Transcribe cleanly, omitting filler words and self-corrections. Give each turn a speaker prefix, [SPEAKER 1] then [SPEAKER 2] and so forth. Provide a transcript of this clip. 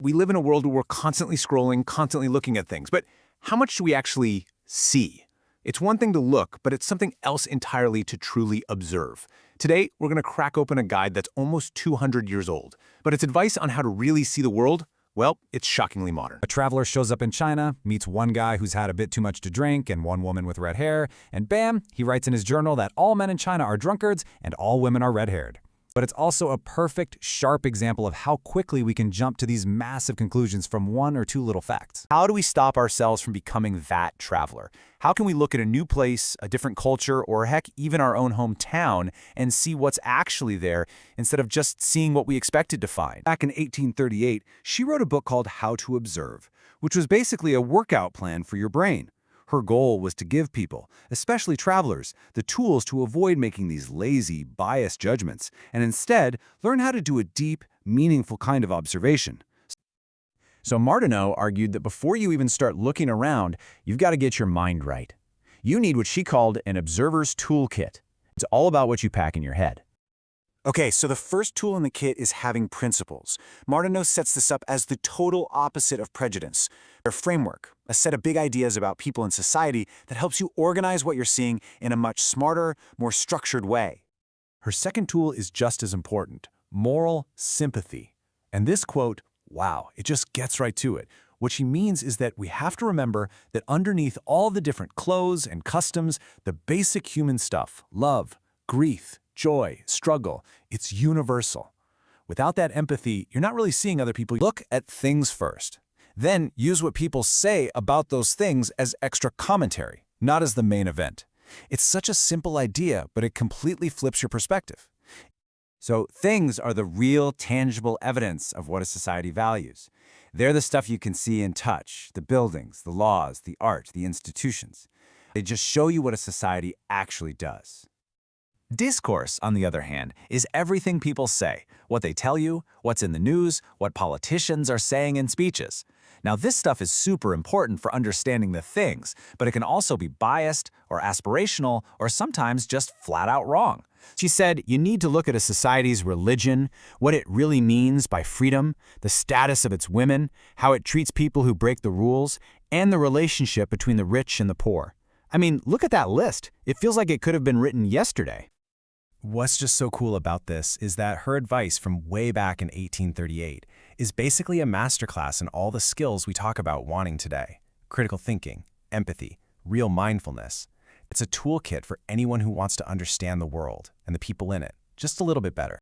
[SPEAKER 1] We live in a world where we're constantly scrolling, constantly looking at things. But how much do we actually see? It's one thing to look, but it's something else entirely to truly observe. Today, we're going to crack open a guide that's almost 200 years old. But its advice on how to really see the world, well, it's shockingly modern.
[SPEAKER 2] A traveler shows up in China, meets one guy who's had a bit too much to drink and one woman with red hair, and bam, he writes in his journal that all men in China are drunkards and all women are red-haired. But it's also a perfect, sharp example of how quickly we can jump to these massive conclusions from one or two little facts.
[SPEAKER 1] How do we stop ourselves from becoming that traveler? How can we look at a new place, a different culture, or heck, even our own hometown and see what's actually there instead of just seeing what we expected to find?
[SPEAKER 3] Back in 1838, she wrote a book called How to Observe, which was basically a workout plan for your brain. Her goal was to give people, especially travelers, the tools to avoid making these lazy, biased judgments, and instead learn how to do a deep, meaningful kind of observation.
[SPEAKER 1] So Martineau argued that before you even start looking around, you've got to get your mind right. You need what she called an observer's toolkit. It's all about what you pack in your head. Okay, so the first tool in the kit is having principles. Martineau sets this up as the total opposite of prejudice. A framework, a set of big ideas about people and society that helps you organize what you're seeing in a much smarter, more structured way. Her second tool is just as important, moral sympathy. And this quote, wow, it just gets right to it. What she means is that we have to remember that underneath all the different clothes and customs, the basic human stuff, love, grief, joy, struggle, it's universal. Without that empathy, you're not really seeing other people. Look at things first. Then use what people say about those things as extra commentary, not as the main event. It's such a simple idea, but it completely flips your perspective. So things are the real, tangible evidence of what a society values. They're the stuff you can see and touch, the buildings, the laws, the art, the institutions. They just show you what a society actually does. Discourse, on the other hand, is everything people say, what they tell you, what's in the news, what politicians are saying in speeches. Now, this stuff is super important for understanding the things, but it can also be biased or aspirational or sometimes just flat out wrong. She said you need to look at a society's religion, what it really means by freedom, the status of its women, how it treats people who break the rules, and the relationship between the rich and the poor. I mean, look at that list. It feels like it could have been written yesterday. What's just so cool about this is that her advice from way back in 1838 is basically a masterclass in all the skills we talk about wanting today. Critical thinking, empathy, real mindfulness. It's a toolkit for anyone who wants to understand the world and the people in it just a little bit better.